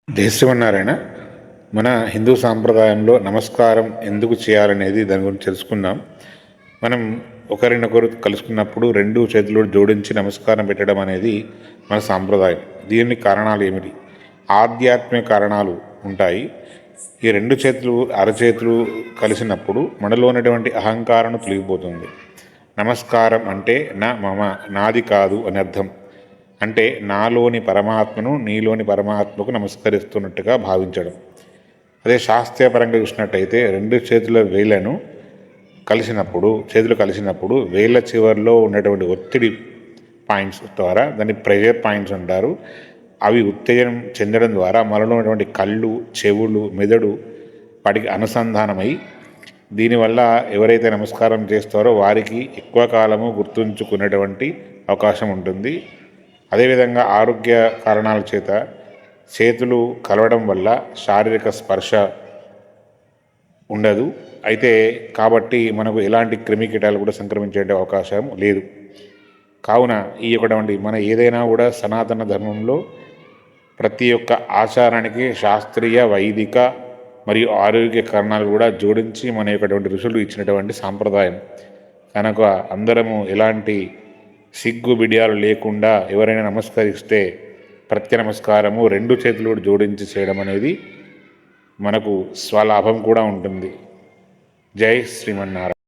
జై శ్రీమన్నారాయణ. మన హిందూ సాంప్రదాయంలో నమస్కారం ఎందుకు చేయాలనేది దాని గురించి తెలుసుకుందాం. మనం ఒకరినొకరు కలుసుకున్నప్పుడు రెండు చేతులు జోడించి నమస్కారం పెట్టడం అనేది మన సాంప్రదాయం. దీనికి కారణాలు ఏమిటి? ఆధ్యాత్మిక కారణాలు ఉంటాయి. ఈ రెండు చేతులు అరచేతులు కలిసినప్పుడు మనలో ఉన్నటువంటి అహంకారం తొలగిపోతుంది. నమస్కారం అంటే నా మమ, నాది కాదు అని అర్థం. అంటే నాలోని పరమాత్మను నీలోని పరమాత్మకు నమస్కరిస్తున్నట్టుగా భావించడం. అదే శాస్త్రీయపరంగా చూసినట్టయితే రెండు చేతుల వేళ్లను చేతులు కలిసినప్పుడు వేళ్ళ చివరిలో ఉన్నటువంటి ఒత్తిడి పాయింట్స్ ద్వారా, దాన్ని ప్రెషర్ పాయింట్స్ అంటారు, అవి ఉత్తేజనం చెందడం ద్వారా మనలో ఉన్నటువంటి కళ్ళు, చెవులు, మెదడు వాటికి అనుసంధానమై దీనివల్ల ఎవరైతే నమస్కారం చేస్తారో వారికి ఎక్కువ కాలము గుర్తుంచుకునేటువంటి అవకాశం ఉంటుంది. అదేవిధంగా ఆరోగ్య కారణాల చేత చేతులు కలవడం వల్ల శారీరక స్పర్శ ఉండదు. అయితే కాబట్టి మనకు ఎలాంటి క్రిమికీటాలు కూడా సంక్రమించే అవకాశం లేదు. కావున ఈ యొక్క మన ఏదైనా కూడా సనాతన ధర్మంలో ప్రతి ఒక్క ఆచారానికి శాస్త్రీయ, వైదిక మరియు ఆరోగ్య కారణాలు కూడా జోడించి మన యొక్క ఋషులు ఇచ్చినటువంటి సాంప్రదాయం కనుక అందరము ఎలాంటి సిగ్గు బిడియాలు లేకుండా ఎవరైనా నమస్కరిస్తే ప్రత్య నమస్కారము రెండు చేతులు జోడించి చేయడం అనేది మనకు స్వలాభం కూడా ఉంటుంది. జై శ్రీమన్నారాయణ.